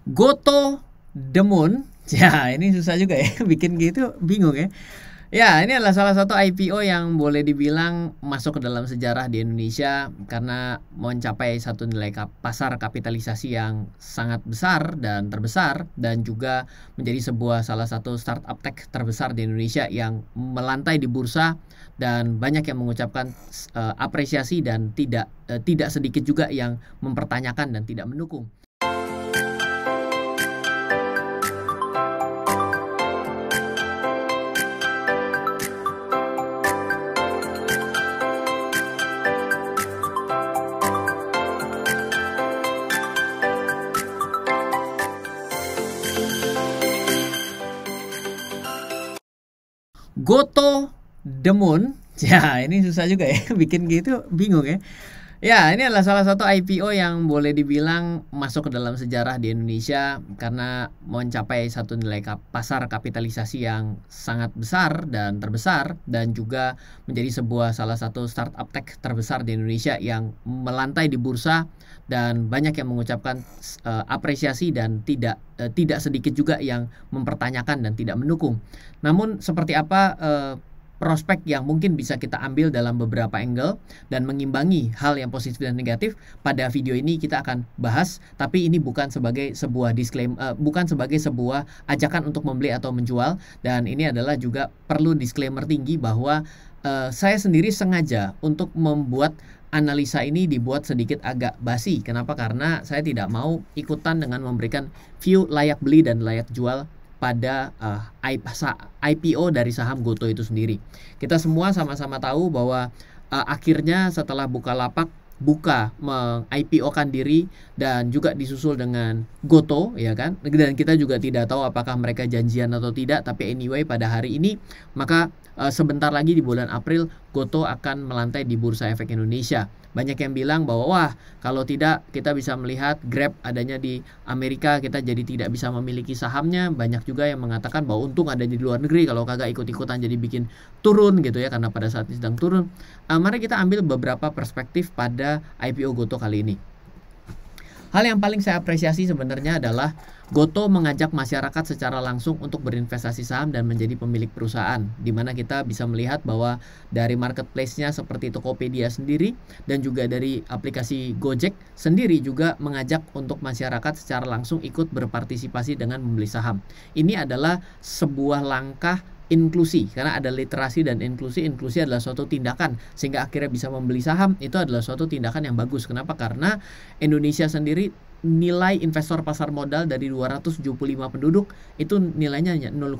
Goto Demon. Ya, ini susah juga ya bikin gitu, bingung ya. Ya, ini adalah salah satu IPO yang boleh dibilang masuk ke dalam sejarah di Indonesia karena mencapai satu nilai pasar kapitalisasi yang sangat besar dan terbesar, dan juga menjadi sebuah salah satu startup tech terbesar di Indonesia yang melantai di bursa, dan banyak yang mengucapkan apresiasi, dan tidak sedikit juga yang mempertanyakan dan tidak mendukung. Goto Demon. Ya, ini susah juga ya bikin gitu, bingung ya. Ya, ini adalah salah satu IPO yang boleh dibilang masuk ke dalam sejarah di Indonesia karena mencapai satu nilai pasar kapitalisasi yang sangat besar dan terbesar, dan juga menjadi sebuah salah satu startup tech terbesar di Indonesia yang melantai di bursa, dan banyak yang mengucapkan apresiasi, dan tidak sedikit juga yang mempertanyakan dan tidak mendukung. Namun seperti apa prospek yang mungkin bisa kita ambil dalam beberapa angle dan mengimbangi hal yang positif dan negatif, pada video ini kita akan bahas. Tapi ini bukan sebagai sebuah bukan sebagai sebuah ajakan untuk membeli atau menjual, dan ini adalah juga perlu disclaimer tinggi bahwa saya sendiri sengaja untuk membuat analisa ini dibuat sedikit agak basi. Kenapa? Karena saya tidak mau ikutan dengan memberikan view layak beli dan layak jual pada IPO dari saham Goto itu sendiri. Kita semua sama-sama tahu bahwa akhirnya setelah Bukalapak meng-IPO-kan diri dan juga disusul dengan Goto, ya kan? Dan kita juga tidak tahu apakah mereka janjian atau tidak, tapi anyway pada hari ini maka sebentar lagi di bulan April Goto akan melantai di Bursa Efek Indonesia. Banyak yang bilang bahwa wah, kalau tidak kita bisa melihat Grab adanya di Amerika, kita jadi tidak bisa memiliki sahamnya. Banyak juga yang mengatakan bahwa untung ada di luar negeri, kalau kagak ikut-ikutan jadi bikin turun gitu ya, karena pada saat ini sedang turun. Mari kita ambil beberapa perspektif pada IPO Goto kali ini. Hal yang paling saya apresiasi sebenarnya adalah Goto mengajak masyarakat secara langsung untuk berinvestasi saham dan menjadi pemilik perusahaan, di mana kita bisa melihat bahwa dari marketplace-nya seperti Tokopedia sendiri dan juga dari aplikasi Gojek sendiri juga mengajak untuk masyarakat secara langsung ikut berpartisipasi dengan membeli saham. Ini adalah sebuah langkah inklusi, karena ada literasi dan inklusi. Inklusi adalah suatu tindakan sehingga akhirnya bisa membeli saham. Itu adalah suatu tindakan yang bagus. Kenapa? Karena Indonesia sendiri nilai investor pasar modal dari 275 penduduk itu nilainya hanya 0,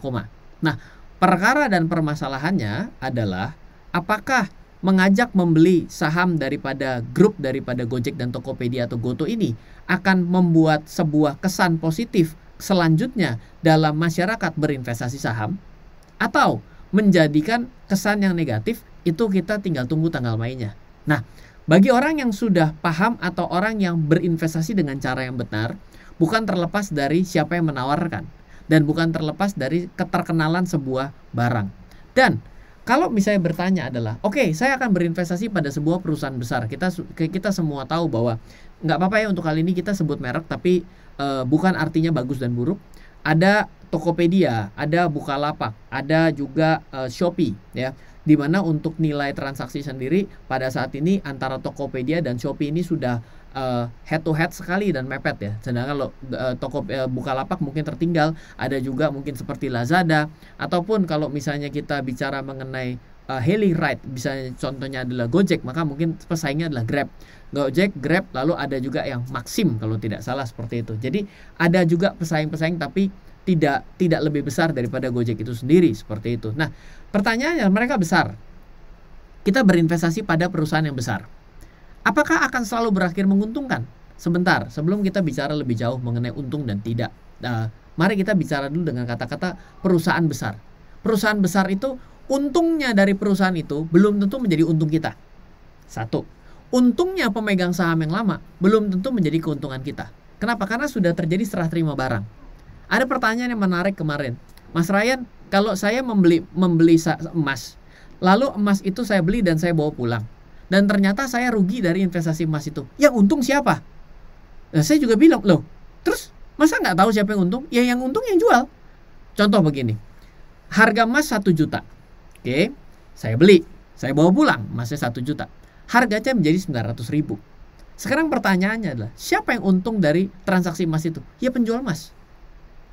nah, perkara dan permasalahannya adalah apakah mengajak membeli saham daripada grup daripada Gojek dan Tokopedia atau Goto ini akan membuat sebuah kesan positif selanjutnya dalam masyarakat berinvestasi saham, atau menjadikan kesan yang negatif. Itu kita tinggal tunggu tanggal mainnya. Nah, bagi orang yang sudah paham atau orang yang berinvestasi dengan cara yang benar, bukan terlepas dari siapa yang menawarkan, dan bukan terlepas dari keterkenalan sebuah barang. Dan kalau misalnya bertanya adalah, oke, saya akan berinvestasi pada sebuah perusahaan besar. Kita semua tahu bahwa nggak apa-apa ya untuk kali ini kita sebut merek, tapi bukan artinya bagus dan buruk. Ada Tokopedia, ada Bukalapak, ada juga Shopee, ya. Dimana untuk nilai transaksi sendiri pada saat ini antara Tokopedia dan Shopee ini sudah head to head sekali dan mepet ya. Sedangkan Bukalapak mungkin tertinggal. Ada juga mungkin seperti Lazada, ataupun kalau misalnya kita bicara mengenai hailing ride, misalnya contohnya adalah Gojek, maka mungkin pesaingnya adalah Grab. Gojek, Grab, lalu ada juga yang Maxim kalau tidak salah seperti itu. Jadi ada juga pesaing-pesaing, tapi tidak lebih besar daripada Gojek itu sendiri seperti itu. Nah, pertanyaannya, mereka besar. Kita berinvestasi pada perusahaan yang besar. Apakah akan selalu berakhir menguntungkan? Sebentar, sebelum kita bicara lebih jauh mengenai untung dan tidak, mari kita bicara dulu dengan kata-kata perusahaan besar. Perusahaan besar itu, untungnya dari perusahaan itu belum tentu menjadi untung kita. Satu, untungnya pemegang saham yang lama belum tentu menjadi keuntungan kita. Kenapa? Karena sudah terjadi serah terima barang. Ada pertanyaan yang menarik kemarin, Mas Ryan, kalau saya membeli emas, lalu emas itu saya beli dan saya bawa pulang, dan ternyata saya rugi dari investasi emas itu, yang untung siapa? Nah, saya juga bilang, loh, terus Masa nggak tahu siapa yang untung? Ya yang untung yang jual. Contoh begini, harga emas 1 juta. Oke, saya beli, saya bawa pulang, emasnya 1 juta. Harganya menjadi 900.000. Sekarang pertanyaannya adalah, siapa yang untung dari transaksi emas itu? Ya penjual emas.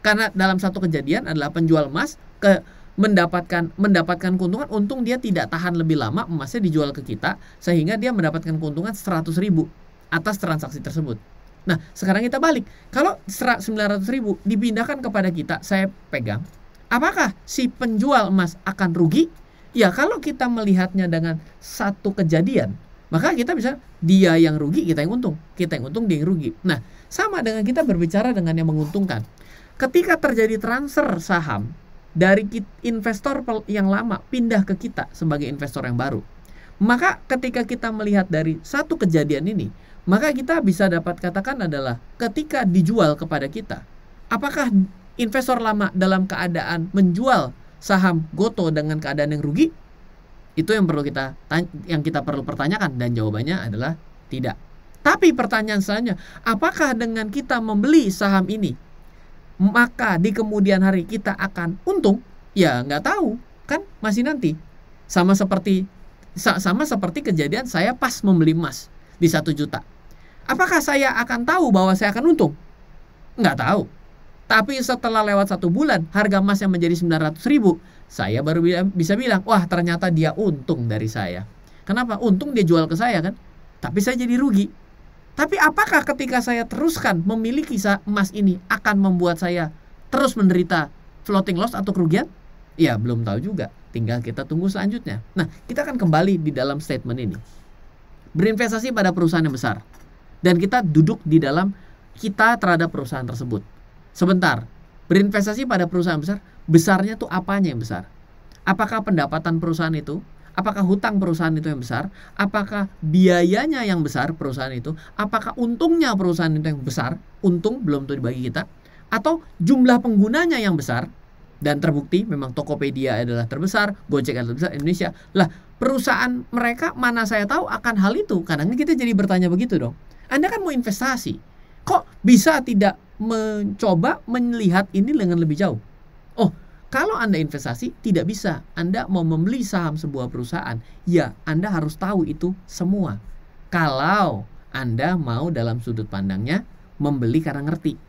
Karena dalam satu kejadian adalah penjual emas mendapatkan keuntungan, untung dia tidak tahan lebih lama, emasnya dijual ke kita, sehingga dia mendapatkan keuntungan 100.000 atas transaksi tersebut. Nah, sekarang kita balik. Kalau 900.000 dipindahkan kepada kita, saya pegang, apakah si penjual emas akan rugi? Ya, kalau kita melihatnya dengan satu kejadian, maka kita bisa, dia yang rugi, kita yang untung. Kita yang untung, dia yang rugi. Nah, sama dengan kita berbicara dengan yang menguntungkan. Ketika terjadi transfer saham dari investor yang lama pindah ke kita sebagai investor yang baru, maka ketika kita melihat dari satu kejadian ini, maka kita bisa dapat katakan adalah ketika dijual kepada kita, apakah investor lama dalam keadaan menjual saham Gotoh dengan keadaan yang rugi? Itu yang kita perlu pertanyakan, dan jawabannya adalah tidak. Tapi pertanyaan selanjutnya, apakah dengan kita membeli saham ini maka di kemudian hari kita akan untung? Ya nggak tahu, kan masih nanti. Sama seperti kejadian saya pas membeli emas di 1 juta. Apakah saya akan tahu bahwa saya akan untung? Nggak tahu. Tapi setelah lewat 1 bulan, harga emasnya menjadi 900.000, saya baru bisa bilang, wah ternyata dia untung dari saya. Kenapa? Untung dia jual ke saya kan, tapi saya jadi rugi. Tapi apakah ketika saya teruskan memiliki emas ini akan membuat saya terus menderita floating loss atau kerugian? Ya belum tahu juga, tinggal kita tunggu selanjutnya. Nah, kita akan kembali di dalam statement ini. Berinvestasi pada perusahaan yang besar, dan kita duduk di dalam kita terhadap perusahaan tersebut. Sebentar, berinvestasi pada perusahaan besar, besarnya tuh apanya yang besar? Apakah pendapatan perusahaan itu? Apakah hutang perusahaan itu yang besar? Apakah biayanya yang besar perusahaan itu? Apakah untungnya perusahaan itu yang besar? Untung belum tentu dibagi kita. Atau jumlah penggunanya yang besar? Dan terbukti memang Tokopedia adalah terbesar, Gojek adalah terbesar, Indonesia. Lah, perusahaan mereka mana saya tahu akan hal itu? Kadang kita jadi bertanya begitu dong. Anda kan mau investasi, kok bisa tidak mencoba melihat ini dengan lebih jauh? Oh, kalau Anda investasi, tidak bisa. Anda mau membeli saham sebuah perusahaan, ya Anda harus tahu itu semua. Kalau Anda mau dalam sudut pandangnya membeli karena ngerti.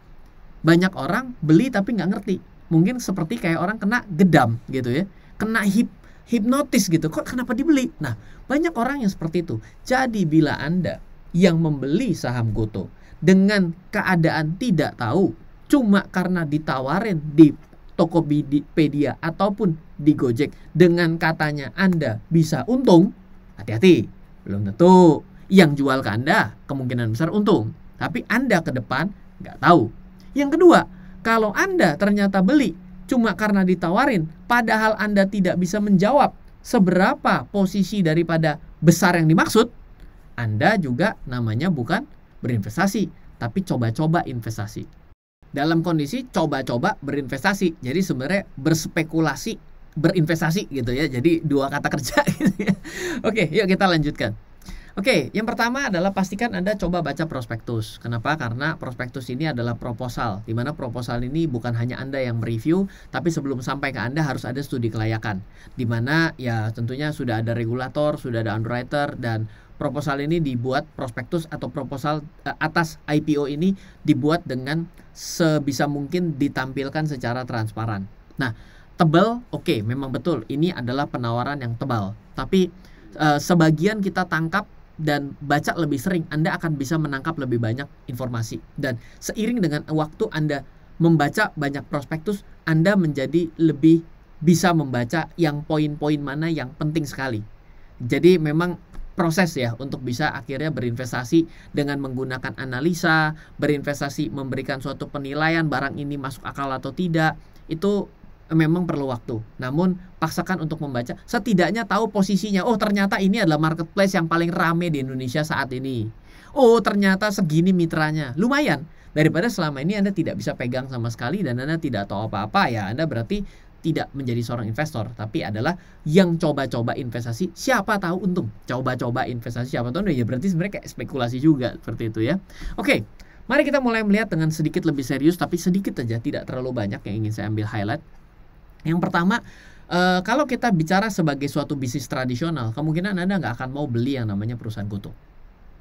Banyak orang beli tapi nggak ngerti. Mungkin seperti kayak orang kena gedam gitu ya. Kena hipnotis gitu. Kok kenapa dibeli? Nah, banyak orang yang seperti itu. Jadi bila Anda yang membeli saham Gotoh dengan keadaan tidak tahu, cuma karena ditawarin di Tokopedia ataupun di Gojek dengan katanya Anda bisa untung, hati-hati, belum tentu yang jual ke Anda kemungkinan besar untung, tapi Anda ke depan nggak tahu. Yang kedua, kalau Anda ternyata beli cuma karena ditawarin, padahal Anda tidak bisa menjawab seberapa posisi daripada besar yang dimaksud, Anda juga namanya bukan berinvestasi, tapi coba-coba investasi. Dalam kondisi coba-coba berinvestasi, jadi sebenarnya berspekulasi, berinvestasi gitu ya. Jadi dua kata kerja gitu ya. Oke, yuk kita lanjutkan. Oke, yang pertama adalah pastikan Anda coba baca prospektus. Kenapa? Karena prospektus ini adalah proposal, di mana proposal ini bukan hanya Anda yang mereview, tapi sebelum sampai ke Anda harus ada studi kelayakan, di mana ya tentunya sudah ada regulator, sudah ada underwriter, dan proposal ini dibuat, prospektus atau proposal atas IPO ini dibuat dengan sebisa mungkin ditampilkan secara transparan. Nah, tebal, oke, memang betul ini adalah penawaran yang tebal, tapi sebagian kita tangkap dan baca lebih sering, Anda akan bisa menangkap lebih banyak informasi. Dan seiring dengan waktu Anda membaca banyak prospektus, Anda menjadi lebih bisa membaca yang poin-poin mana yang penting sekali. Jadi memang proses ya untuk bisa akhirnya berinvestasi dengan menggunakan analisa, berinvestasi memberikan suatu penilaian barang ini masuk akal atau tidak, itu memang perlu waktu. Namun paksakan untuk membaca, setidaknya tahu posisinya. Oh, ternyata ini adalah marketplace yang paling rame di Indonesia saat ini. Oh, ternyata segini mitranya. Lumayan daripada selama ini Anda tidak bisa pegang sama sekali dan Anda tidak tahu apa-apa, ya Anda berarti tidak menjadi seorang investor, tapi adalah yang coba-coba investasi, siapa tahu untung. Coba-coba investasi siapa tahu, ya berarti sebenarnya kayak spekulasi juga seperti itu ya. Oke, Mari kita mulai melihat dengan sedikit lebih serius, tapi sedikit aja, tidak terlalu banyak yang ingin saya ambil highlight. Yang pertama, kalau kita bicara sebagai suatu bisnis tradisional, kemungkinan Anda nggak akan mau beli yang namanya perusahaan Goto.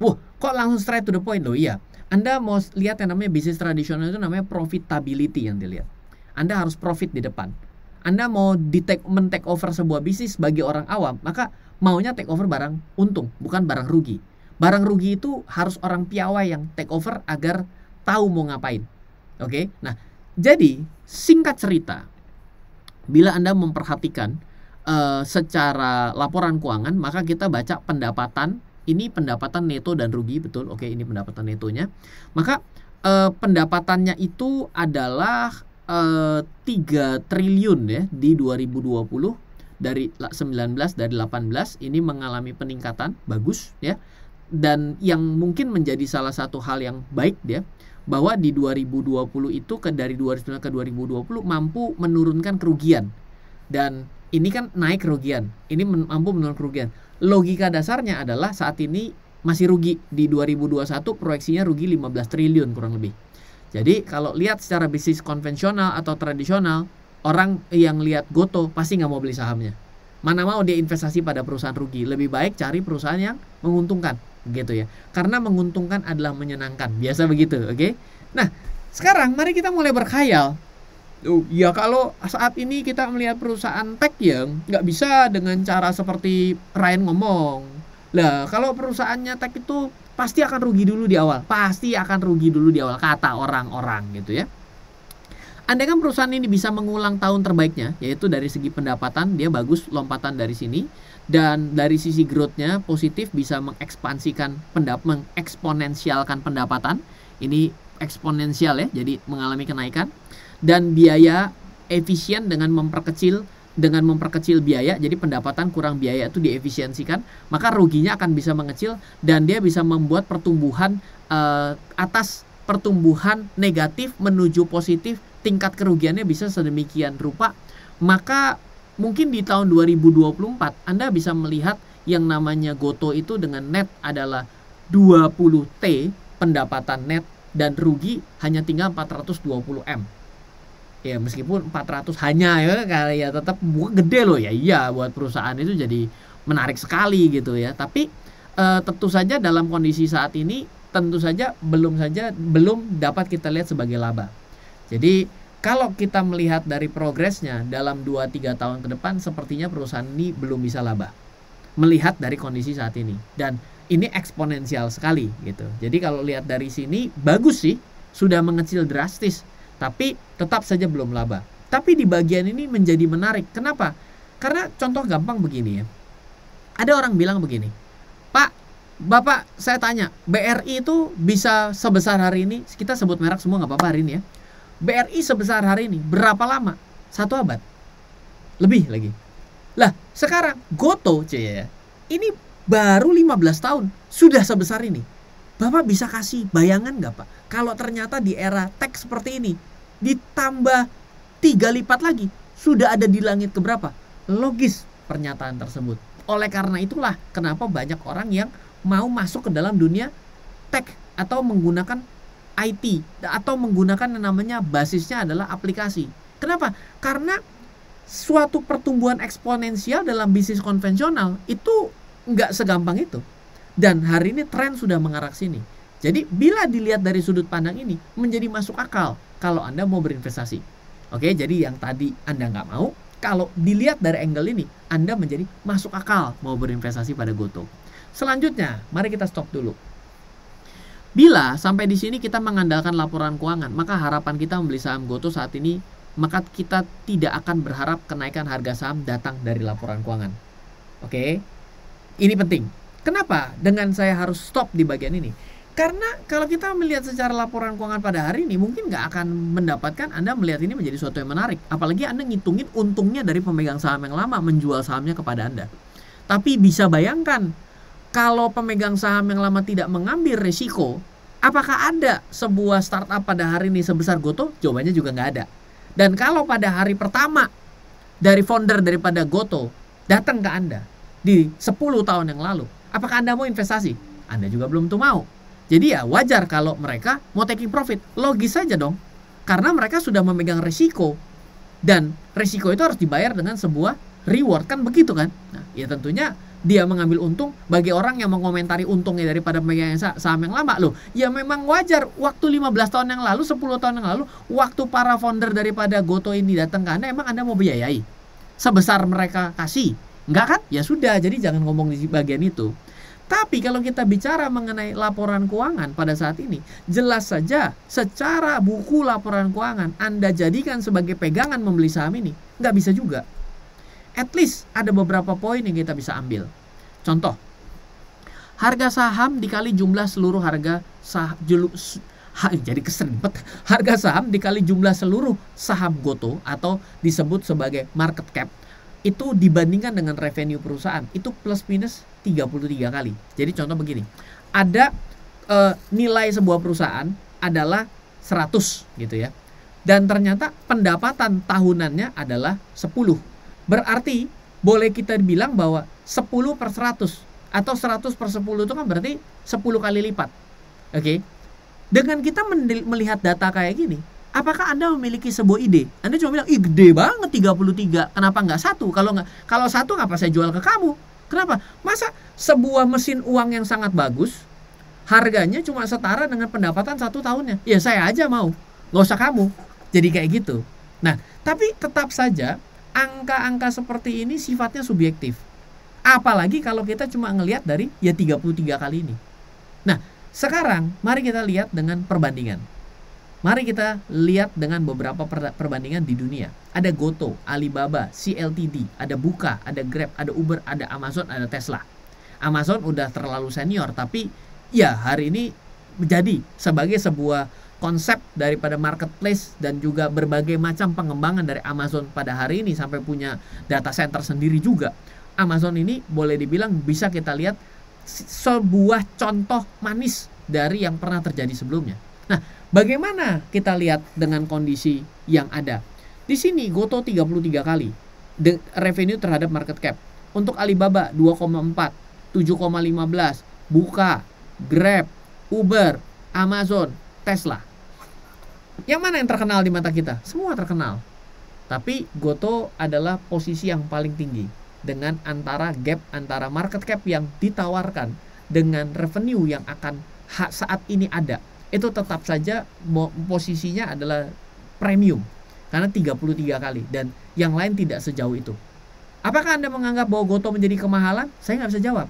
Wah, kok langsung straight to the point loh? Iya, Anda mau lihat yang namanya bisnis tradisional itu namanya profitability yang dilihat. Anda harus profit di depan. Anda mau men-take over sebuah bisnis bagi orang awam, maka maunya take over barang untung, bukan barang rugi. Barang rugi itu harus orang piawai yang take over agar tahu mau ngapain. Oke? Nah, jadi singkat cerita, bila Anda memperhatikan secara laporan keuangan, maka kita baca pendapatan. Ini pendapatan neto dan rugi, betul. Oke, ini pendapatan netonya. Maka pendapatannya itu adalah 3 triliun ya di 2020, dari 19 dari 18 ini mengalami peningkatan bagus ya. Dan yang mungkin menjadi salah satu hal yang baik dia, bahwa di 2020 itu dari 2019 ke 2020 mampu menurunkan kerugian. Dan ini kan naik kerugian, ini mampu menurunkan kerugian. Logika dasarnya adalah saat ini masih rugi. Di 2021 proyeksinya rugi 15 triliun kurang lebih. Jadi kalau lihat secara bisnis konvensional atau tradisional, orang yang lihat Goto pasti nggak mau beli sahamnya. Mana mau dia investasi pada perusahaan rugi. Lebih baik cari perusahaan yang menguntungkan, gitu ya. Karena menguntungkan adalah menyenangkan. Biasa begitu, oke? Nah, sekarang mari kita mulai berkhayal. Ya kalau saat ini kita melihat perusahaan tech yang nggak bisa dengan cara seperti Ryan ngomong. Lah, kalau perusahaannya tech itu pasti akan rugi dulu di awal. Pasti akan rugi dulu di awal, kata orang-orang gitu ya. Andaikan perusahaan ini bisa mengulang tahun terbaiknya, yaitu dari segi pendapatan dia bagus, lompatan dari sini, dan dari sisi growth-nya positif, bisa mengeksponensialkan pendapatan. Ini eksponensial ya, jadi mengalami kenaikan. Dan biaya efisien dengan memperkecil biaya, jadi pendapatan kurang biaya itu diefisiensikan, maka ruginya akan bisa mengecil dan dia bisa membuat pertumbuhan atas pertumbuhan negatif menuju positif, tingkat kerugiannya bisa sedemikian rupa. Maka mungkin di tahun 2024 Anda bisa melihat yang namanya Goto itu dengan net adalah 20T pendapatan net dan rugi hanya tinggal 420M. Ya meskipun 400 hanya ya tetap gede loh ya. Iya, buat perusahaan itu jadi menarik sekali gitu ya. Tapi tentu saja dalam kondisi saat ini tentu saja belum dapat kita lihat sebagai laba. Jadi kalau kita melihat dari progresnya dalam 2-3 tahun ke depan, sepertinya perusahaan ini belum bisa laba. Melihat dari kondisi saat ini. Dan ini eksponensial sekali gitu. Jadi kalau lihat dari sini bagus sih, sudah mengecil drastis. Tapi tetap saja belum laba. Tapi di bagian ini menjadi menarik. Kenapa? Karena contoh gampang begini ya. Ada orang bilang begini, Pak, Bapak saya tanya, BRI itu bisa sebesar hari ini, kita sebut merek semua nggak apa-apa hari ini ya. BRI sebesar hari ini berapa lama? 1 abad. Lebih lagi. Lah, sekarang Goto ya. Ini baru 15 tahun sudah sebesar ini. Bapak bisa kasih bayangan nggak Pak? Kalau ternyata di era tech seperti ini ditambah 3 lipat lagi, sudah ada di langit keberapa? Logis pernyataan tersebut. Oleh karena itulah kenapa banyak orang yang mau masuk ke dalam dunia tech atau menggunakan IT atau menggunakan yang namanya basisnya adalah aplikasi. Kenapa? Karena suatu pertumbuhan eksponensial dalam bisnis konvensional itu nggak segampang itu. Dan hari ini tren sudah mengarah sini. Jadi bila dilihat dari sudut pandang ini menjadi masuk akal kalau Anda mau berinvestasi. Oke, jadi yang tadi Anda nggak mau, kalau dilihat dari angle ini Anda menjadi masuk akal mau berinvestasi pada Goto. Selanjutnya, mari kita stop dulu. Bila sampai di sini kita mengandalkan laporan keuangan, maka harapan kita membeli saham Goto saat ini, maka kita tidak akan berharap kenaikan harga saham datang dari laporan keuangan. Oke, ini penting. Kenapa? Dengan saya harus stop di bagian ini. Karena kalau kita melihat secara laporan keuangan pada hari ini, mungkin nggak akan mendapatkan Anda melihat ini menjadi sesuatu yang menarik. Apalagi Anda ngitungin untungnya dari pemegang saham yang lama menjual sahamnya kepada Anda. Tapi bisa bayangkan, kalau pemegang saham yang lama tidak mengambil risiko, apakah ada sebuah startup pada hari ini sebesar Goto? Jawabannya juga nggak ada. Dan kalau pada hari pertama dari founder daripada Goto datang ke Anda di 10 tahun yang lalu, apakah Anda mau investasi? Anda juga belum tentu mau. Jadi ya wajar kalau mereka mau taking profit. Logis saja dong. Karena mereka sudah memegang risiko. Dan risiko itu harus dibayar dengan sebuah reward, kan begitu kan? Nah, ya tentunya dia mengambil untung. Bagi orang yang mengomentari untungnya daripada memegang saham yang lama, loh, ya memang wajar. Waktu 15 tahun yang lalu, 10 tahun yang lalu, waktu para founder daripada Gotoh ini datang ke Anda, emang Anda mau biayai sebesar mereka kasih? Enggak kan? Ya sudah, jadi jangan ngomong di bagian itu. Tapi kalau kita bicara mengenai laporan keuangan pada saat ini, jelas saja secara buku laporan keuangan Anda jadikan sebagai pegangan membeli saham ini, nggak bisa juga. At least ada beberapa poin yang kita bisa ambil. Contoh, harga saham dikali jumlah seluruh harga saham, jadi keserempet. Harga saham dikali jumlah seluruh saham Gotoh atau disebut sebagai market cap, itu dibandingkan dengan revenue perusahaan itu plus minus 33 kali. Jadi contoh begini, ada nilai sebuah perusahaan adalah 100 gitu ya, dan ternyata pendapatan tahunannya adalah 10. Berarti boleh kita bilang bahwa 10 per 100 atau 100 per 10 itu kan berarti 10 kali lipat. Oke. Dengan kita melihat data kayak gini, apakah Anda memiliki sebuah ide? Anda cuma bilang, ih gede banget 33, kenapa nggak 1? Kalau 1 ngapa saya jual ke kamu? Kenapa? Masa sebuah mesin uang yang sangat bagus, harganya cuma setara dengan pendapatan 1 tahunnya? Ya saya aja mau, nggak usah kamu. Jadi kayak gitu. Nah, tapi tetap saja angka-angka seperti ini sifatnya subjektif. Apalagi kalau kita cuma ngelihat dari ya 33 kali ini. Nah, sekarang mari kita lihat dengan perbandingan. Mari kita lihat dengan beberapa perbandingan di dunia. Ada Gotoh, Alibaba, CLTD, ada Buka, ada Grab, ada Uber, ada Amazon, ada Tesla. Amazon udah terlalu senior, tapi ya hari ini menjadi sebagai sebuah konsep daripada marketplace dan juga berbagai macam pengembangan dari Amazon pada hari ini sampai punya data center sendiri juga. Amazon ini boleh dibilang bisa kita lihat sebuah contoh manis dari yang pernah terjadi sebelumnya. Nah, bagaimana kita lihat dengan kondisi yang ada? Di sini Gotoh 33 kali revenue terhadap market cap. Untuk Alibaba 2,4, 7,15, Buka, Grab, Uber, Amazon, Tesla. Yang mana yang terkenal di mata kita? Semua terkenal. Tapi Gotoh adalah posisi yang paling tinggi dengan gap antara market cap yang ditawarkan dengan revenue yang akan saat ini ada. Itu tetap saja posisinya adalah premium karena 33 kali dan yang lain tidak sejauh itu. Apakah Anda menganggap bahwa Gotoh menjadi kemahalan? Saya nggak bisa jawab.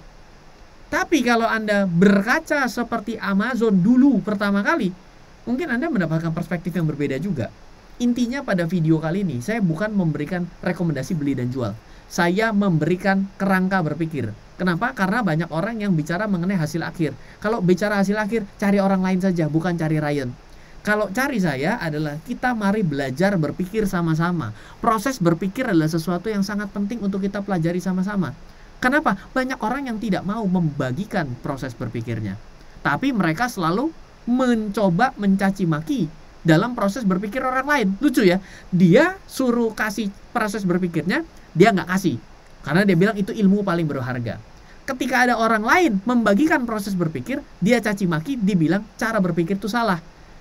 Tapi kalau Anda berkaca seperti Amazon dulu pertama kali, mungkin Anda mendapatkan perspektif yang berbeda juga. Intinya pada video kali ini saya bukan memberikan rekomendasi beli dan jual. Saya memberikan kerangka berpikir. Kenapa? Karena banyak orang yang bicara mengenai hasil akhir. Kalau bicara hasil akhir, cari orang lain saja, bukan cari Ryan. Kalau cari saya adalah kita mari belajar berpikir sama-sama. Proses berpikir adalah sesuatu yang sangat penting untuk kita pelajari sama-sama. Kenapa? Banyak orang yang tidak mau membagikan proses berpikirnya. Tapi mereka selalu mencoba mencaci maki dalam proses berpikir orang lain. Lucu ya? Dia suruh kasih proses berpikirnya, dia nggak kasih. Karena dia bilang itu ilmu paling berharga. Ketika ada orang lain membagikan proses berpikir, dia caci maki, dibilang cara berpikir itu salah.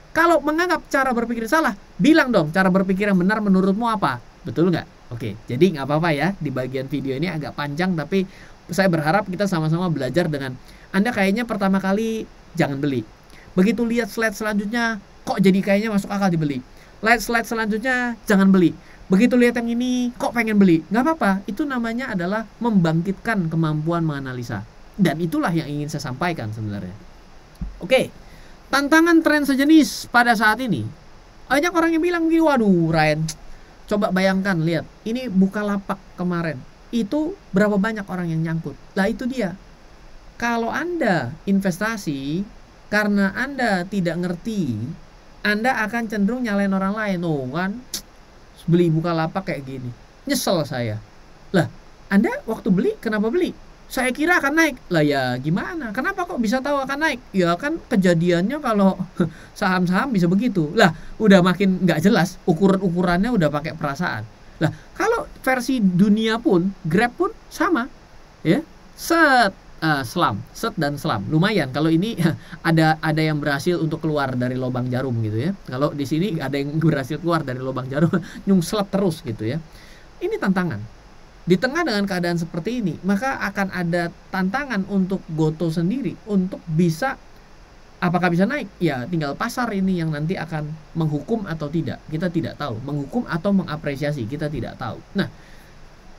Kalau menganggap cara berpikir salah, bilang dong cara berpikir yang benar menurutmu apa? Betul nggak? Oke, jadi nggak apa-apa ya, di bagian video ini agak panjang, tapi saya berharap kita sama-sama belajar dengan Anda kayaknya pertama kali jangan beli. Begitu lihat slide selanjutnya, kok jadi kayaknya masuk akal dibeli. Slide selanjutnya jangan beli. Begitu lihat yang ini, kok pengen beli? Nggak apa-apa, itu namanya adalah membangkitkan kemampuan menganalisa. Dan itulah yang ingin saya sampaikan sebenarnya. Oke, tantangan tren sejenis pada saat ini. Banyak orang yang bilang, waduh Ryan, coba bayangkan, lihat, ini Bukalapak kemarin. Itu berapa banyak orang yang nyangkut. Lah itu dia. Kalau Anda investasi, karena Anda tidak ngerti, Anda akan cenderung nyalain orang lain. Oh kan, beli Bukalapak kayak gini, nyesel saya. Lah, Anda waktu beli, kenapa beli? Saya kira akan naik. Lah ya gimana? Kenapa kok bisa tahu akan naik? Ya kan kejadiannya kalau saham-saham bisa begitu. Lah, udah makin nggak jelas. Ukuran-ukurannya udah pakai perasaan. Lah, kalau versi dunia pun, Grab pun sama. Ya, selam, set dan selam. Lumayan kalau ini ada yang berhasil untuk keluar dari lubang jarum gitu ya. Kalau di sini ada yang berhasil keluar dari lubang jarum, nyungsep terus gitu ya. Ini tantangan. Di tengah dengan keadaan seperti ini, maka akan ada tantangan untuk Gotoh sendiri untuk bisa, apakah bisa naik? Ya tinggal pasar ini yang nanti akan menghukum atau tidak. Kita tidak tahu. Menghukum atau mengapresiasi, kita tidak tahu. Nah,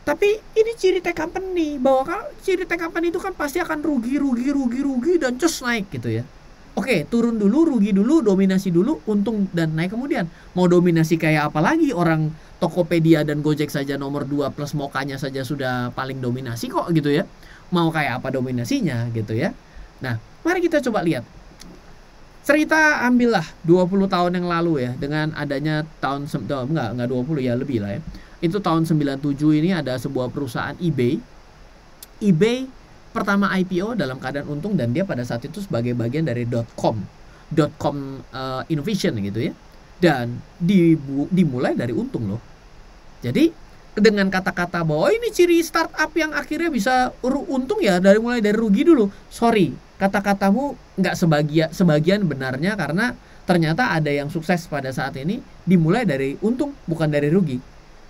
tapi ini ciri tech company, bahwa kalau ciri tech company itu kan pasti akan rugi dan cus naik gitu ya. Oke, turun dulu, rugi dulu, dominasi dulu, untung dan naik kemudian. Mau dominasi kayak apa lagi? Orang Tokopedia dan Gojek saja nomor 2 plus Mokanya saja sudah paling dominasi kok gitu ya. Mau kayak apa dominasinya gitu ya. Nah, mari kita coba lihat. Cerita ambillah 20 tahun yang lalu ya, dengan adanya enggak 20 ya, lebih lah ya. Itu tahun 97 ini ada sebuah perusahaan eBay. eBay pertama IPO dalam keadaan untung, dan dia pada saat itu sebagai bagian dari .com innovation gitu ya. Dan dimulai dari untung loh. Jadi dengan kata-kata bahwa ini ciri startup yang akhirnya bisa untung ya, mulai dari rugi dulu. Sorry, kata-katamu nggak sebagian benarnya, karena ternyata ada yang sukses pada saat ini dimulai dari untung bukan dari rugi.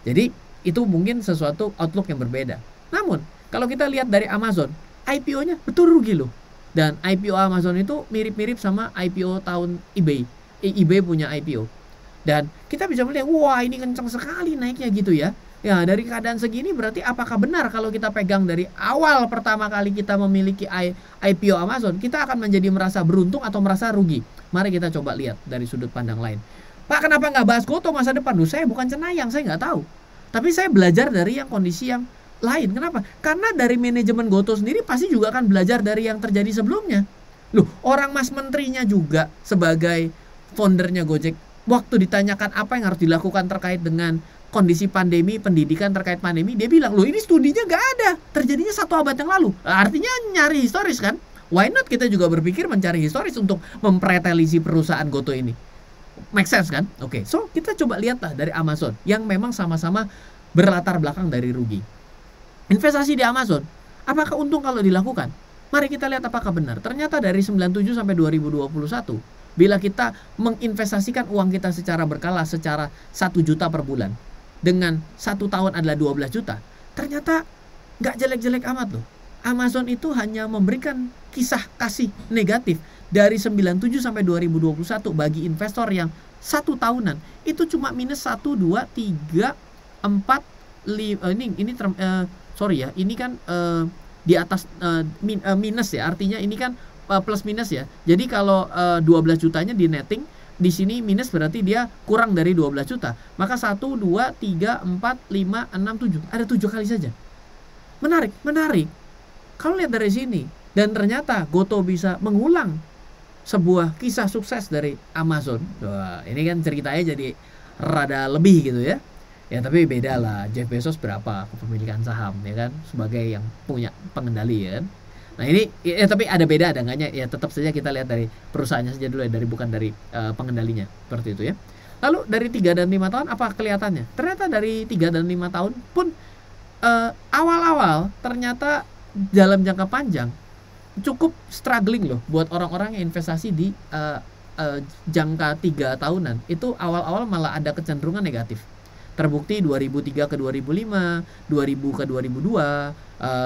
Jadi itu mungkin sesuatu outlook yang berbeda. Namun kalau kita lihat dari Amazon, IPO-nya betul rugi loh. Dan IPO Amazon itu mirip-mirip sama IPO tahun eBay. eBay punya IPO. Dan kita bisa melihat, wah ini kencang sekali naiknya gitu ya. Ya dari keadaan segini berarti apakah benar kalau kita pegang dari awal pertama kali kita memiliki IPO Amazon, kita akan menjadi merasa beruntung atau merasa rugi? Mari kita coba lihat dari sudut pandang lain. Pak, kenapa nggak bahas Gotoh masa depan? Loh, saya bukan cenayang, saya nggak tahu. Tapi saya belajar dari yang kondisi yang lain. Kenapa? Karena dari manajemen Gotoh sendiri pasti juga akan belajar dari yang terjadi sebelumnya. Loh, orang Mas Menterinya juga sebagai foundernya Gojek, waktu ditanyakan apa yang harus dilakukan terkait dengan kondisi pandemi, pendidikan terkait pandemi, dia bilang, loh ini studinya nggak ada, terjadinya 1 abad yang lalu. Artinya nyari historis kan? Why not kita juga berpikir mencari historis untuk mempretelisi perusahaan Gotoh ini? Make sense kan? Oke, so kita coba lihatlah dari Amazon yang memang sama-sama berlatar belakang dari rugi. Investasi di Amazon, apakah untung kalau dilakukan? Mari kita lihat apakah benar. Ternyata dari 97 sampai 2021, bila kita menginvestasikan uang kita secara berkala, secara 1 juta per bulan, dengan 1 tahun adalah 12 juta, ternyata nggak jelek-jelek amat loh. Amazon itu hanya memberikan kisah kasih negatif dari 97 sampai 2021 bagi investor yang 1 tahunan. Itu cuma minus 1, 2, 3, 4, 5, sorry ya, ini kan di atas minus ya, artinya ini kan plus minus ya. Jadi kalau 12 jutanya di netting, di sini minus berarti dia kurang dari 12 juta. Maka 1, 2, 3, 4, 5, 6, 7. Ada 7 kali saja. Menarik. Kalau lihat dari sini, dan ternyata Gotoh bisa mengulang sebuah kisah sukses dari Amazon. Wah, ini kan ceritanya jadi rada lebih gitu ya. Ya tapi beda lah, Jeff Bezos berapa kepemilikan saham ya kan, sebagai yang punya pengendali ya kan. Nah ini ya, tapi ada beda ada enggaknya ya, tetap saja kita lihat dari perusahaannya saja dulu ya, bukan dari pengendalinya, seperti itu ya. Lalu dari 3 dan 5 tahun apa kelihatannya? Ternyata dari 3 dan 5 tahun pun awal-awal ternyata dalam jangka panjang cukup struggling loh buat orang-orang yang investasi di jangka 3 tahunan. Itu awal-awal malah ada kecenderungan negatif. Terbukti 2003 ke 2005, 2000 ke 2002,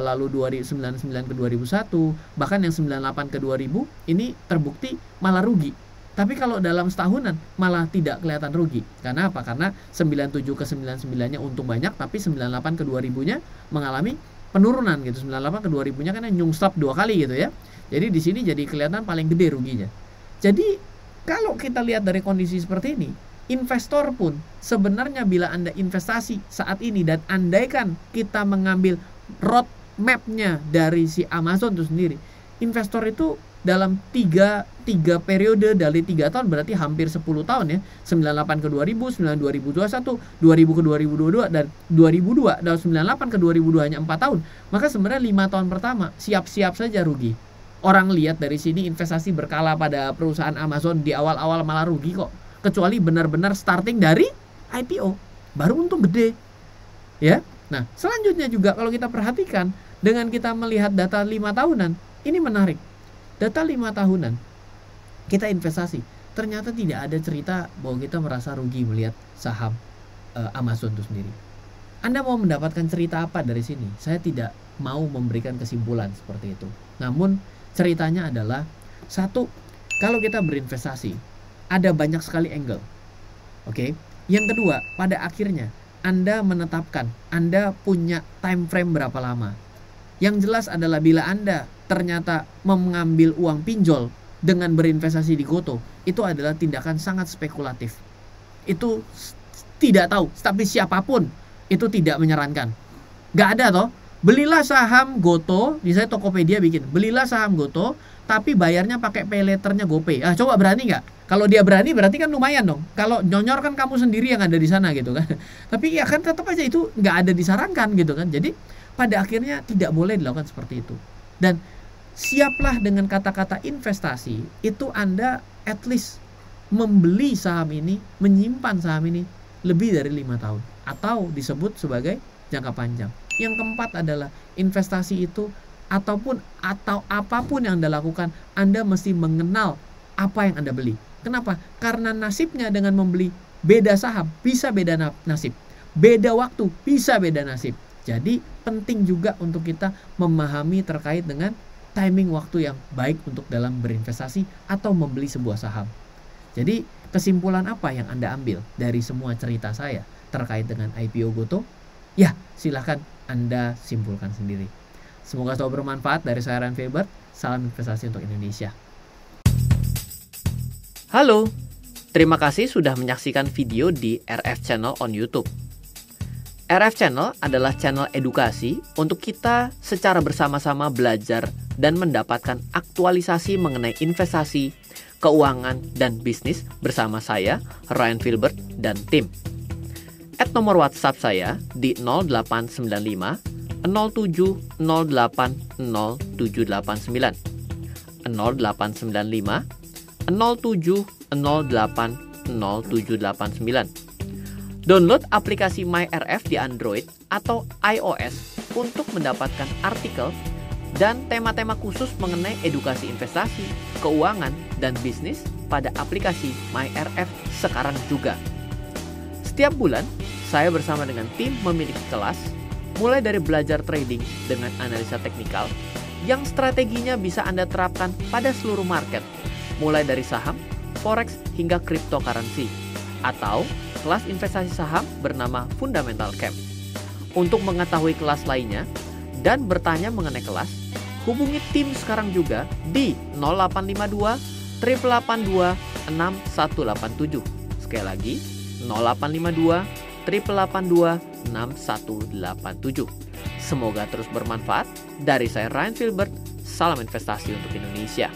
lalu 99 ke 2001, bahkan yang 98 ke 2000 ini terbukti malah rugi. Tapi kalau dalam setahunan malah tidak kelihatan rugi. Karena apa? Karena 97 ke 99-nya untung banyak, tapi 98 ke 2000-nya mengalami penurunan gitu. 98 ke 2000-nya kan nyungsep 2 kali gitu ya. Jadi di sini jadi kelihatan paling gede ruginya. Jadi kalau kita lihat dari kondisi seperti ini, investor pun sebenarnya bila Anda investasi saat ini dan andaikan kita mengambil roadmap-nya dari si Amazon itu sendiri, investor itu dalam 3 periode dari 3 tahun berarti hampir 10 tahun ya. 98 ke 2000, 2021, 2000 ke 2022 dan 2002 dan 98 ke 2002 hanya 4 tahun. Maka sebenarnya 5 tahun pertama siap-siap saja rugi. Orang lihat dari sini investasi berkala pada perusahaan Amazon di awal-awal malah rugi kok. Kecuali benar-benar starting dari IPO, baru untung gede. Ya. Nah, selanjutnya juga kalau kita perhatikan Dengan kita melihat data 5 tahunan, ini menarik. Data 5 tahunan, kita investasi. Ternyata tidak ada cerita bahwa kita merasa rugi melihat saham Amazon itu sendiri. Anda mau mendapatkan cerita apa dari sini? Saya tidak mau memberikan kesimpulan seperti itu. Namun ceritanya adalah, satu, kalau kita berinvestasi, ada banyak sekali angle. Oke. Yang kedua, pada akhirnya Anda menetapkan Anda punya time frame berapa lama. Yang jelas adalah bila Anda ternyata mengambil uang pinjol dengan berinvestasi di GoTo, itu adalah tindakan sangat spekulatif. Itu tidak tahu, tapi siapapun itu tidak menyarankan. Gak ada toh. Belilah saham GoTo, misalnya Tokopedia bikin, belilah saham GoTo, tapi bayarnya pakai pay letternya GoPay. Coba berani nggak? Kalau dia berani berarti kan lumayan dong. Kalau nyonyor kan kamu sendiri yang ada di sana gitu kan. Tapi ya kan tetap aja itu nggak ada disarankan gitu kan. Jadi pada akhirnya tidak boleh dilakukan seperti itu. Dan siaplah dengan kata-kata investasi, itu Anda at least membeli saham ini, menyimpan saham ini lebih dari 5 tahun. Atau disebut sebagai jangka panjang. Yang keempat adalah investasi itu atau apapun yang Anda lakukan, Anda mesti mengenal apa yang Anda beli. Kenapa? Karena nasibnya dengan membeli beda saham bisa beda nasib, beda waktu bisa beda nasib. Jadi penting juga untuk kita memahami terkait dengan timing waktu yang baik untuk dalam berinvestasi atau membeli sebuah saham. Jadi kesimpulan apa yang Anda ambil dari semua cerita saya terkait dengan IPO GoTo? Ya, silahkan Anda simpulkan sendiri. Semoga selalu bermanfaat. Dari saya Ryan Filbert, salam investasi untuk Indonesia. Halo, terima kasih sudah menyaksikan video di RF Channel on YouTube. RF Channel adalah channel edukasi untuk kita secara bersama-sama belajar dan mendapatkan aktualisasi mengenai investasi, keuangan, dan bisnis bersama saya, Ryan Filbert, dan tim. Add nomor WhatsApp saya di 0895 07 08 0789 0895 07 08 0789. Download aplikasi MyRF di Android atau iOS untuk mendapatkan artikel dan tema-tema khusus mengenai edukasi investasi, keuangan, dan bisnis pada aplikasi MyRF sekarang juga. Setiap bulan, saya bersama dengan tim memiliki kelas, mulai dari belajar trading dengan analisa teknikal, yang strateginya bisa Anda terapkan pada seluruh market, mulai dari saham, forex, hingga cryptocurrency, atau kelas investasi saham bernama Fundamental Camp. Untuk mengetahui kelas lainnya dan bertanya mengenai kelas, hubungi tim sekarang juga di 0852 882 6187. Sekali lagi, 0852 882 6187. Semoga terus bermanfaat. Dari saya Ryan Filbert, salam investasi untuk Indonesia.